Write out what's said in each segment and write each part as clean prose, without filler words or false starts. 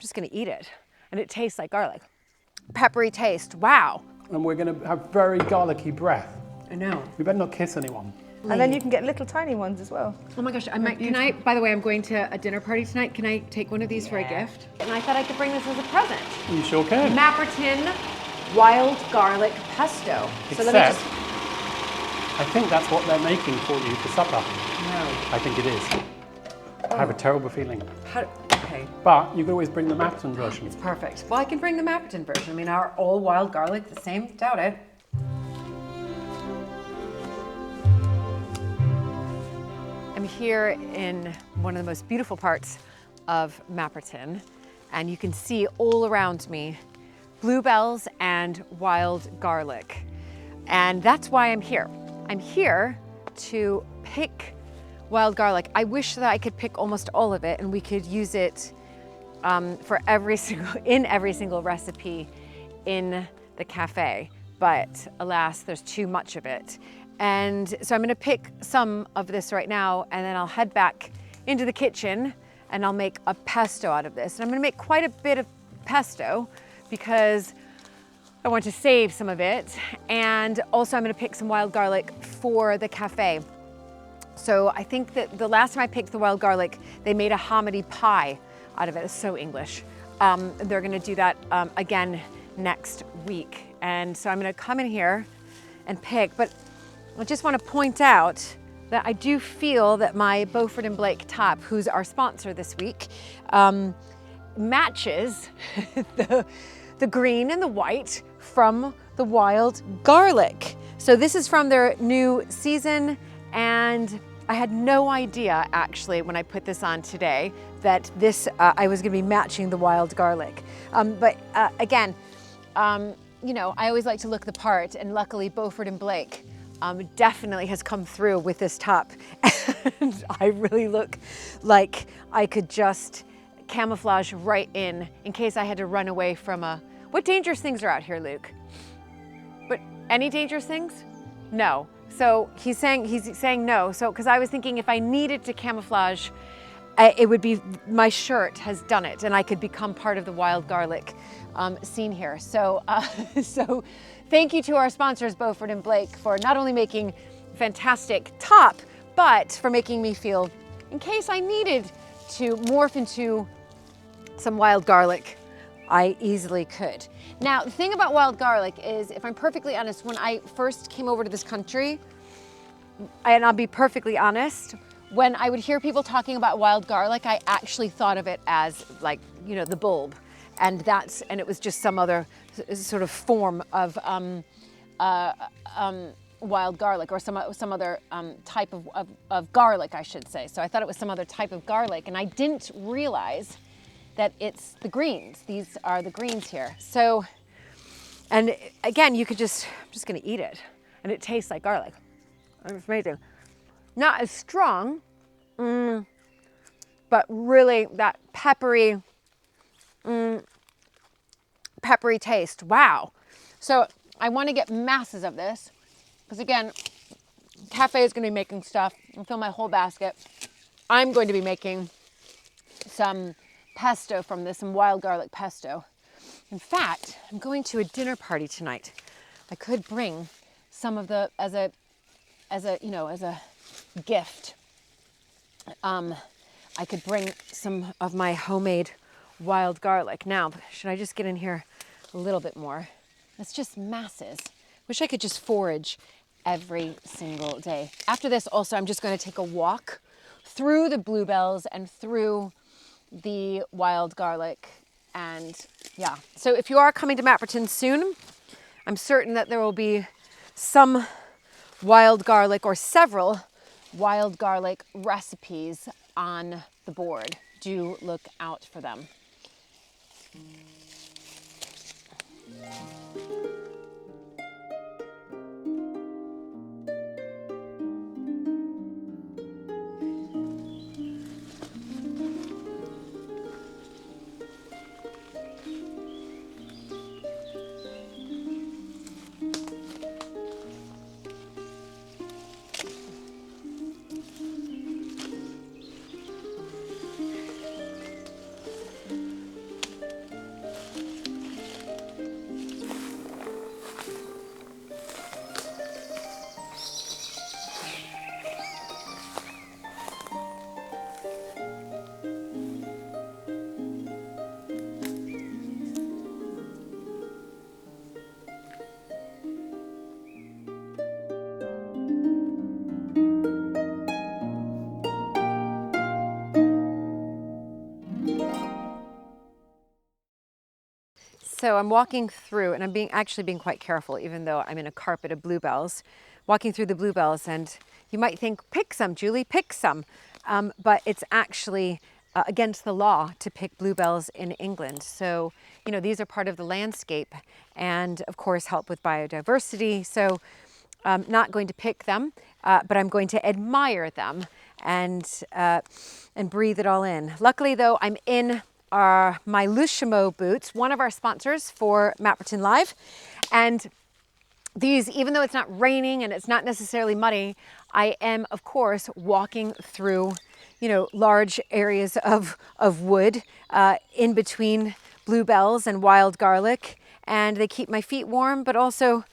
just gonna eat it. And it tastes like garlic. Peppery taste, wow. And we're going to have very garlicky breath. I know. We better not kiss anyone. And then you can get little tiny ones as well. Oh my gosh, by the way, I'm going to a dinner party tonight. Can I take one of these for a gift? And I thought I could bring this as a present. You sure can. Mapperton wild garlic pesto. Except, I think that's what they're making for you for supper. No. I think it is. I have a terrible feeling. Okay. But you could always bring the Mapperton version. It's perfect. Well, I can bring the Mapperton version. I mean, our all wild garlic, the same, doubt it. I'm here in one of the most beautiful parts of Mapperton, and you can see all around me bluebells and wild garlic. And that's why I'm here. I'm here to pick wild garlic. I wish that I could pick almost all of it and we could use it for every single recipe in the cafe, but alas, there's too much of it. And so I'm gonna pick some of this right now, and then I'll head back into the kitchen and I'll make a pesto out of this. And I'm gonna make quite a bit of pesto because I want to save some of it. And also I'm gonna pick some wild garlic for the cafe. So I think that the last time I picked the wild garlic, they made a hominy pie out of it. It's so English. They're gonna do that again next week. And so I'm gonna come in here and pick, but I just wanna point out that I do feel that my Beaufort & Blake top, who's our sponsor this week, matches the green and the white from the wild garlic. So this is from their new season, and I had no idea actually when I put this on today that this I was gonna be matching the wild garlic. Again, you know, I always like to look the part, and luckily Beaufort & Blake definitely has come through with this top. And I really look like I could just camouflage right in case I had to run away from a... What dangerous things are out here, Luke? But any dangerous things? No. So he's saying no. So, because I was thinking if I needed to camouflage, it would be, my shirt has done it and I could become part of the wild garlic scene here. So, so thank you to our sponsors, Beaufort & Blake, for not only making fantastic top, but for making me feel, in case I needed to morph into some wild garlic, I easily could. Now, the thing about wild garlic is, if I'm perfectly honest, when I first came over to this country, and I'll be perfectly honest, when I would hear people talking about wild garlic, I actually thought of it as like, you know, the bulb. And it was just some other sort of form of wild garlic, or some other type of garlic, I should say. So I thought it was some other type of garlic, and I didn't realize that it's the greens. These are the greens here. So, and again, you could I'm just gonna eat it, and it tastes like garlic. It's amazing. Not as strong, but really that peppery taste, wow. So I wanna get masses of this, because again, cafe is gonna be making stuff and fill my whole basket. I'm going to be making some pesto from this, some wild garlic pesto. In fact, I'm going to a dinner party tonight. I could bring some of the, as a gift. I could bring some of my homemade wild garlic. Now, should I just get in here a little bit more? It's just masses. Wish I could just forage every single day. After this, also, I'm just going to take a walk through the bluebells and through the wild garlic. And yeah, so if you are coming to Mapperton soon, I'm certain that there will be some wild garlic or several wild garlic recipes on the board. Do look out for them. So I'm walking through, and I'm actually being quite careful, even though I'm in a carpet of bluebells, walking through the bluebells, and you might think, pick some, Julie, pick some. But it's actually against the law to pick bluebells in England. So, you know, these are part of the landscape and of course help with biodiversity. So I'm not going to pick them, but I'm going to admire them and breathe it all in. Luckily though, I'm in my Lushimo boots, one of our sponsors for Mapperton Live. And these, even though it's not raining and it's not necessarily muddy, I am of course walking through, you know, large areas of wood in between bluebells and wild garlic, and they keep my feet warm, but also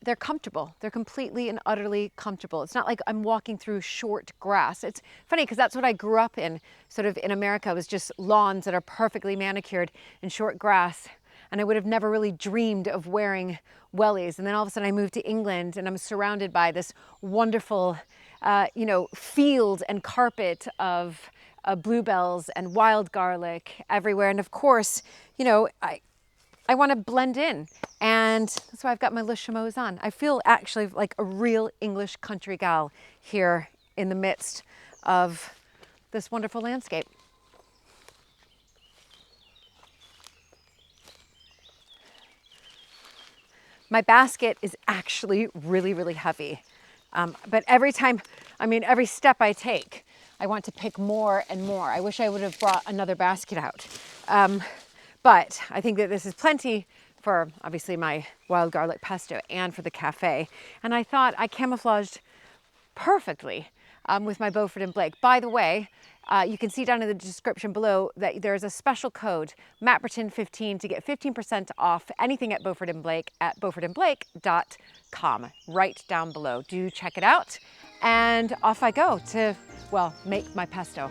they're comfortable. They're completely and utterly comfortable. It's not like I'm walking through short grass. It's funny because that's what I grew up in, sort of in America, was just lawns that are perfectly manicured and short grass. And I would have never really dreamed of wearing wellies. And then all of a sudden I moved to England and I'm surrounded by this wonderful, you know, field and carpet of bluebells and wild garlic everywhere. And of course, you know, I want to blend in, and that's why I've got my Lushimos on. I feel actually like a real English country gal here in the midst of this wonderful landscape. My basket is actually really, really heavy. But every time, I mean, every step I take, I want to pick more and more. I wish I would have brought another basket out. But I think that this is plenty for obviously my wild garlic pesto and for the cafe. And I thought I camouflaged perfectly with my Beaufort and Blake. By the way, you can see down in the description below that there's a special code, Mapperton15, to get 15% off anything at Beaufort and Blake at beaufortandblake.com, right down below. Do check it out. And off I go to, well, make my pesto.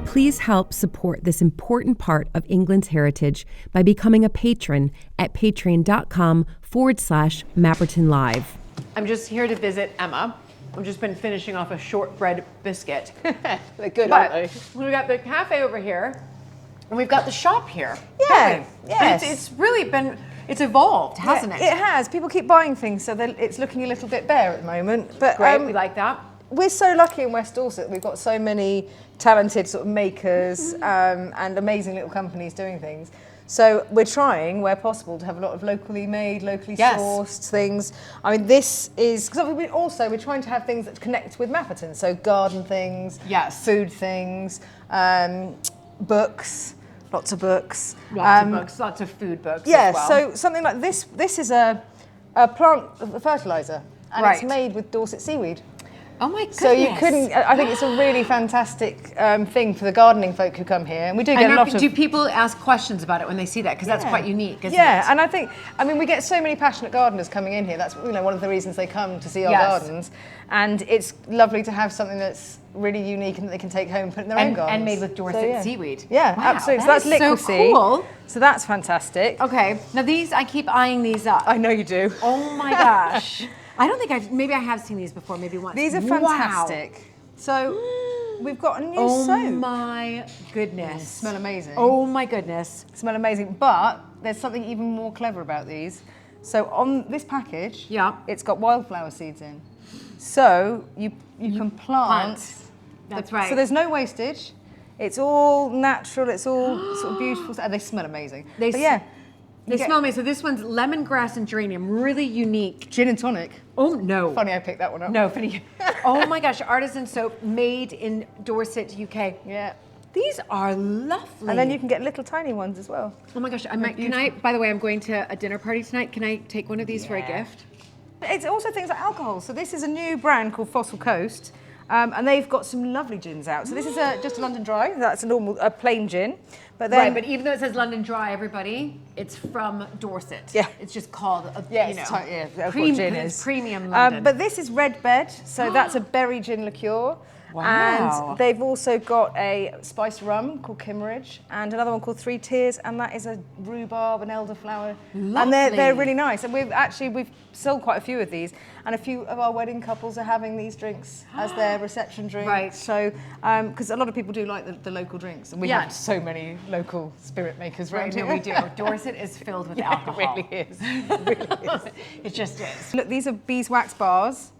Please help support this important part of England's heritage by becoming a patron at patreon.com/Mapperton Live. I'm just here to visit Emma. I've just been finishing off a shortbread biscuit. They're good, But aren't they? we've got the cafe over here, and we've got the shop here. Yeah, yes. And it's really been, it's evolved, hasn't it? It has. People keep buying things, so it's looking a little bit bare at the moment. But Great, we like that. we're so lucky in West Dorset. We've got so many talented sort of makers and amazing little companies doing things. So we're trying, where possible, to have a lot of locally made, locally sourced things. I mean, this is, because we're trying to have things that connect with Mapperton. So garden things, food things, books, lots of books. Lots of food books as well. So something like this is a plant fertiliser, and it's made with Dorset seaweed. Oh my goodness. So you couldn't, I think it's a really fantastic thing for the gardening folk who come here. And we do get a lot of... Do people ask questions about it when they see that? Because that's quite unique, isn't it? Yeah, and I mean, we get so many passionate gardeners coming in here. That's, you know, one of the reasons they come to see our gardens. And it's lovely to have something that's really unique and that they can take home and put in their own gardens. And made with Dorset seaweed. Yeah, wow, absolutely. So that's liquid so cool. So that's fantastic. Okay, now these, I keep eyeing these up. I know you do. Oh my gosh. I don't think maybe I have seen these before, maybe once. These are fantastic. Wow. So we've got a new soap. Oh my goodness. Smell amazing. Oh my goodness. Smell amazing, but there's something even more clever about these. So on this package, it's got wildflower seeds in. So you can plant. That's right. So there's no wastage. It's all natural, it's all sort of beautiful. And they smell amazing. They smell amazing. So this one's lemongrass and geranium, really unique. Gin and tonic. Oh no. Funny I picked that one up. No, funny. Oh my gosh, artisan soap made in Dorset, UK. Yeah. These are lovely. And then you can get little tiny ones as well. Oh my gosh, can I, by the way, I'm going to a dinner party tonight. Can I take one of these for a gift? It's also things like alcohol. So this is a new brand called Fossil Coast. And they've got some lovely gins out. So this is just a London Dry. That's a plain gin. But then, but even though it says London Dry, everybody, it's from Dorset. Yeah. It's just called, that's what gin is. Premium London. But this is Red Bed. So that's a berry gin liqueur. Wow. And they've also got a spiced rum called Kimmeridge and another one called Three Tears, and that is a rhubarb and elderflower. Lovely. And they're really nice. And we've sold quite a few of these, and a few of our wedding couples are having these drinks as their reception drink. Right. So, because a lot of people do like the local drinks, and we Yeah. have so many local spirit makers Right, around no, here. we do. Dorset is filled with alcohol. It really is. It really is. It just is. Look, these are beeswax bars.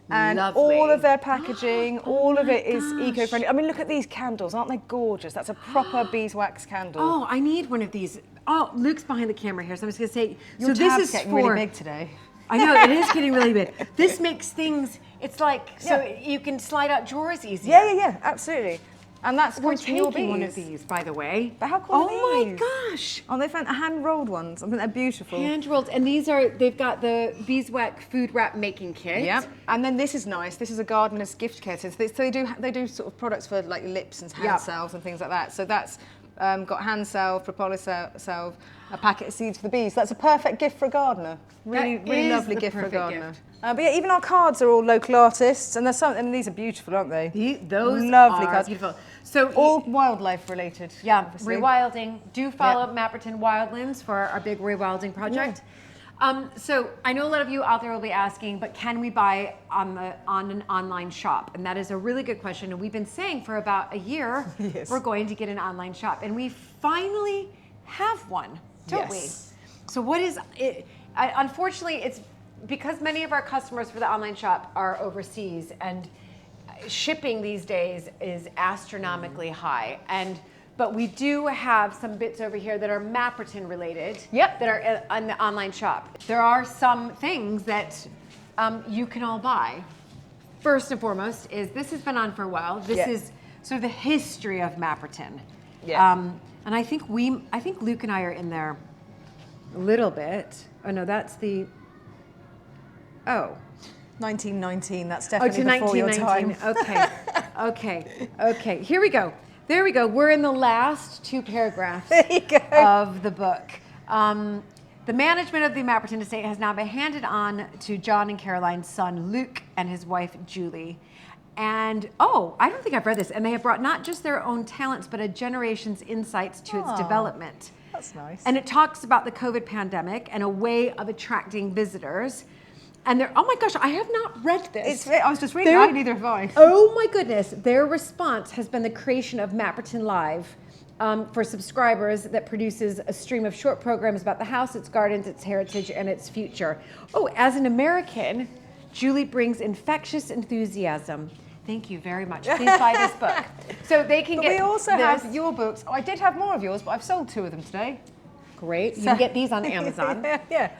And Lovely. all of their packaging, all of it is eco-friendly. I mean, look at these candles. Aren't they gorgeous? That's a proper beeswax candle. Oh, I need one of these. Oh, Luke's behind the camera here, so I'm just gonna say. Your so this tab's is getting for. really big today. I know it is getting really big. This makes things. It's like so you can slide out drawers easier. Yeah, absolutely. And that's We're going to your taking one bees. of these, by the way. But how cool Oh are my these? gosh! Oh, they found hand-rolled ones. I think they're beautiful. Hand rolled, and they've got the beeswax food wrap making kit. Yeah, and then this is nice. This is a gardener's gift kit. So they do sort of products for like lips and hand salves and things like that. So that's got hand salve, propolis salve, a packet of seeds for the bees. That's a perfect gift for a gardener. Really, That really is lovely the gift for a perfect gardener. gift. But yeah, even our cards are all local artists, and there's some. And these are beautiful, aren't they? Those lovely are cards. beautiful. So All wildlife related. yeah, obviously. rewilding. Do follow Mapperton Wildlands for our big rewilding project. So I know a lot of you out there will be asking, but can we buy on an online shop? And that is a really good question. And we've been saying for about a year, we're going to get an online shop, and we finally have one, don't we? So what is it? Unfortunately, it's because many of our customers for the online shop are overseas, and shipping these days is astronomically high. But we do have some bits over here that are Mapperton related. Yep. That are on the online shop. There are some things that you can all buy. First and foremost is this has been on for a while. This is sort of the history of Mapperton. Yeah. And I think Luke and I are in there a little bit. Oh no, that's the. Oh. 1919. That's Oh, definitely to before your time. 1919. Okay. Here we go. There we go. We're in the last two paragraphs There you go. of the book. The management of the Mapperton estate has now been handed on to John and Caroline's son, Luke, and his wife, Julie. And, I don't think I've read this. And they have brought not just their own talents, but a generation's insights to its development. That's nice. And it talks about the COVID pandemic and a way of attracting visitors. And they're, oh my gosh, I have not read this. I was just reading it, neither have I. Oh my goodness, their response has been the creation of Mapperton Live for subscribers that produces a stream of short programs about the house, its gardens, its heritage, and its future. Oh, as an American, Julie brings infectious enthusiasm. Thank you very much. Please buy this book. So they can get We also this. have your books. Oh, I did have more of yours, but I've sold 2 of them today. Great. You can get these on Amazon. Yeah.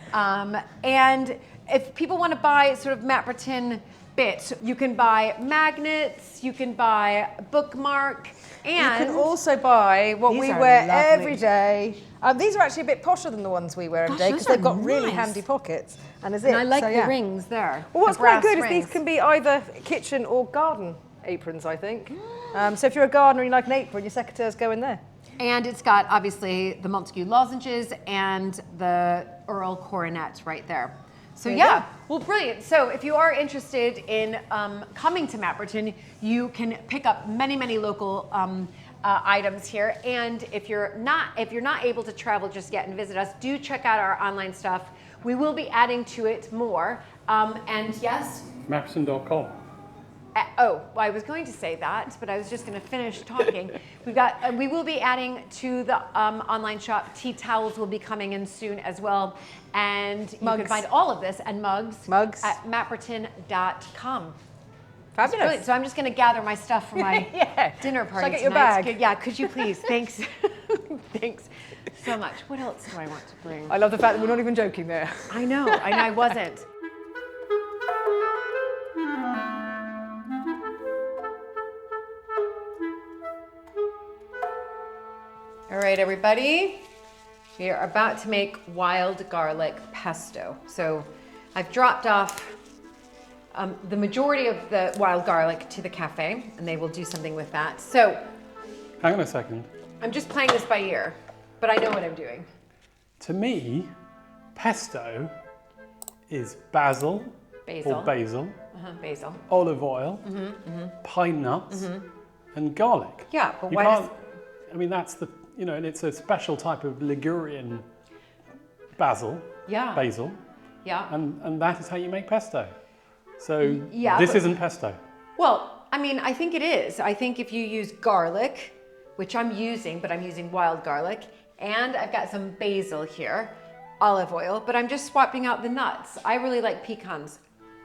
And if people want to buy sort of Mapperton bits, you can buy magnets, you can buy a bookmark, and you can also buy what These we are wear lovely. every day. These are actually a bit posher than the ones we wear every Gosh, day those because they've are got really nice. handy pockets and a zip. and I like so, the yeah. rings there. Well, what's the quite brass good is rings. these can be either kitchen or garden aprons, I think. So if you're a gardener and you like an apron, your secateurs go in there. And it's got obviously the Montague lozenges and the Earl coronet right there. So There you yeah, go. well, brilliant. So if you are interested in coming to Mapperton, you can pick up many local items here. And if you're not able to travel just yet and visit us, do check out our online stuff. We will be adding to it more. And yes. Mapperton.com. I was going to say that, but I was just going to finish talking. We will be adding to the online shop. Tea towels will be coming in soon as well, and you can find all of this and mugs at mapperton.com. Fabulous. Brilliant. So I'm just going to gather my stuff for my dinner party. Shall I get your tonight. bag? Yeah, could you please? Thanks. Thanks so much. What else do I want to bring? I love the fact that we're not even joking there. I know, I wasn't. All right, everybody. We are about to make wild garlic pesto. So I've dropped off the majority of the wild garlic to the cafe, and they will do something with that. So Hang on a second. I'm just playing this by ear, but I know what I'm doing. To me, pesto is basil, Basil. basil, Basil. olive oil, pine nuts, and garlic. Yeah, but You why can't, I mean, that's the, and it's a special type of Ligurian basil, Yeah. Yeah. and that is how you make pesto. So Yeah, this but- isn't pesto. Well, I mean, I think it is. I think if you use garlic, which I'm using, but I'm using wild garlic, and I've got some basil here, olive oil, but I'm just swapping out the nuts. I really like pecans.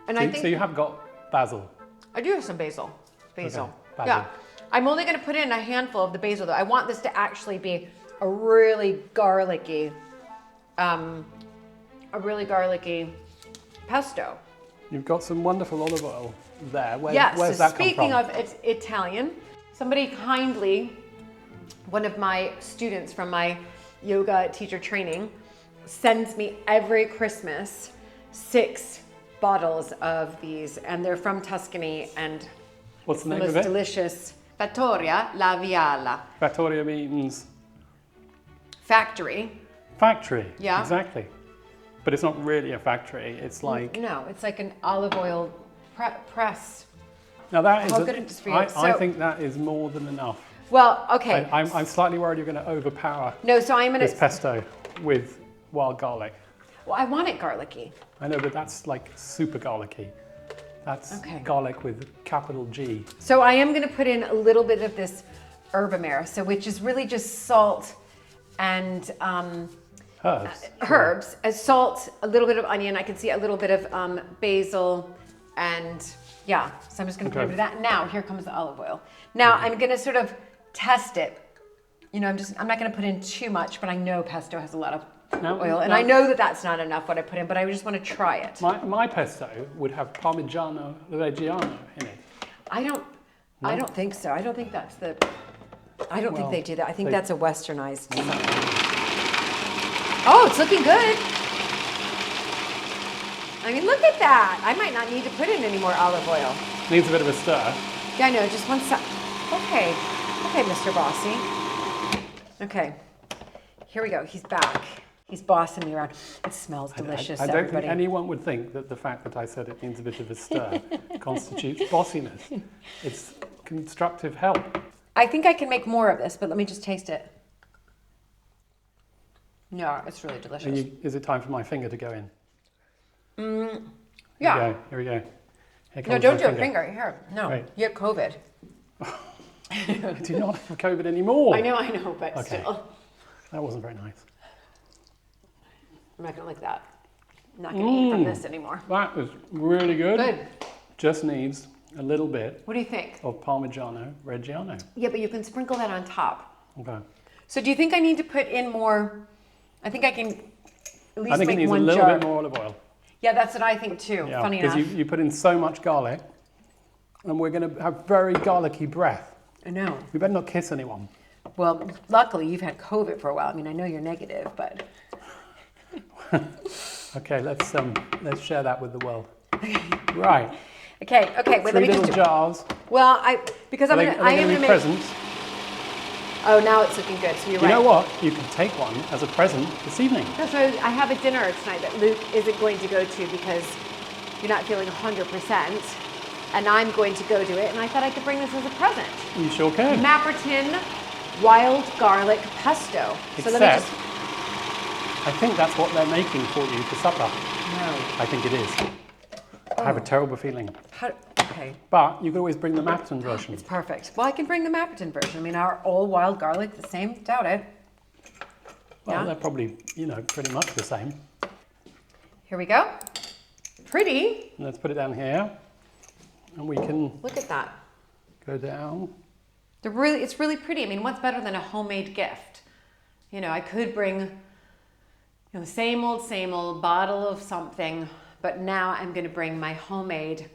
And I think So you have got basil. I do have some basil. Basil. Okay, basil. Yeah. I'm only going to put in a handful of the basil though. I want this to actually be a really garlicky pesto. You've got some wonderful olive oil there. Where's So that come speaking from? of Italian, somebody kindly, one of my students from my yoga teacher training, sends me every Christmas 6 bottles of these, and they're from Tuscany, and What's the the name of most it? delicious. Fattoria La Viala. Fattoria means Factory. factory. Yeah. Exactly. But it's not really a factory. It's like No, it's like an olive oil press. now that is. How good it is for you. I So- think that is more than enough. Well, okay. I'm slightly worried you're going to overpower No, so I'm gonna. this pesto with wild garlic. Well, I want it garlicky. I know, but that's like super garlicky. That's Okay. garlic with capital G. So I am going to put in a little bit of this herbamare, so which is really just salt and Herbs. herbs. Salt, a little bit of onion. I can see a little bit of basil, and yeah. So I'm just going to put Okay. in that. Now here comes the olive oil. Now I'm going to sort of test it. You know, I'm not going to put in too much, but I know pesto has a lot of oil, and I know that that's not enough what I put in, but I just want to try it. My pesto would have Parmigiano Reggiano in it. I don't think so. I don't think that's the. I don't think Well, they do that. I think they- that's a westernized. Oh, it's looking good. I mean, look at that. I might not need to put in any more olive oil. Needs a bit of a stir. Yeah, I know. Just one sec. Okay, Mr. Bossy. Okay, here we go. He's back. He's bossing me around. It smells delicious, I don't everybody. think anyone would think that the fact that I said it needs a bit of a stir constitutes bossiness. It's constructive help. I think I can make more of this, but let me just taste it. No, it's really delicious. Is it time for my finger to go in? Yeah. Here we go. Here No, comes don't my do a finger. Here. No, Right. you have COVID. I do not have COVID anymore. I know, but Okay. still. That wasn't very nice. I'm not gonna like that. I'm not gonna eat from this anymore. That was really good. Good. Just needs a little bit What do you think? of Parmigiano Reggiano. Yeah, but you can sprinkle that on top. Okay. So do you think I need to put in more? I think I can at least I think it make needs a one little jar. bit more olive oil. Yeah, that's what I think too. Yeah, Funny because enough. you put in so much garlic, and we're going to have very garlicky breath. I know. We better not kiss anyone. Well, luckily you've had COVID for a while. I mean, I know you're negative, but Okay, let's share that with the world. Right. okay. Wait, let Three me just. little jars. Well, because Are I they am going to gonna be make. presents? Oh, now it's looking good. So you're You right. know what? You can take one as a present this evening. That's why I have a dinner tonight that Luke isn't going to go to because you're not feeling 100%, and I'm going to go do it. And I thought I could bring this as a present. You sure can. Mapperton wild garlic pesto. So let me Except- just. I think that's what they're making for you for supper. No. I think it is. I have a terrible feeling. Okay. But you could always bring the Mapperton version. It's perfect. Well, I can bring the Mapperton version. I mean, our all wild garlic, the same. Doubt it. Well, Yeah. they're probably, pretty much the same. Here we go. Pretty. Let's put it down here. And we can Look at that. go down. It's really pretty. I mean, what's better than a homemade gift? You know, I could bring the same old bottle of something, but now I'm going to bring my homemade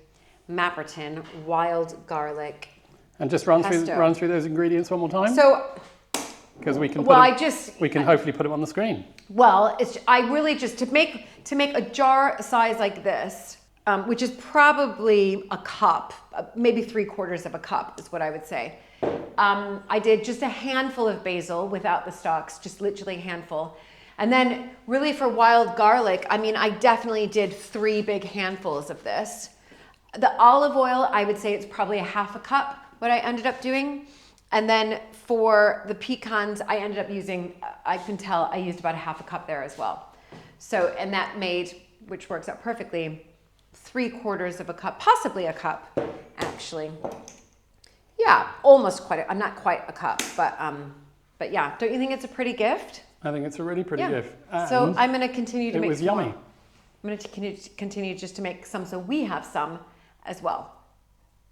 Mapperton wild garlic. And just run Pesto. through those ingredients one more time. So, Because we can well, we can hopefully put them on the screen. well, I really just to make a jar size like this, which is probably a cup, maybe 3/4 of a cup is what I would say. I did just a handful of basil without the stalks, just literally a handful. And then really for wild garlic, I mean, I definitely did 3 big handfuls of this. The olive oil, I would say it's probably a half a cup, what I ended up doing. And then for the pecans, I ended up using, I can tell I used about a half a cup there as well. So, and that made, which works out perfectly, 3/4 of a cup, possibly a cup, actually. Yeah, almost not quite a cup, but yeah, don't you think it's a pretty gift? I think it's a really pretty gift. So I'm going to continue to make it was some yummy. more. I'm going to continue just to make some so we have some as well.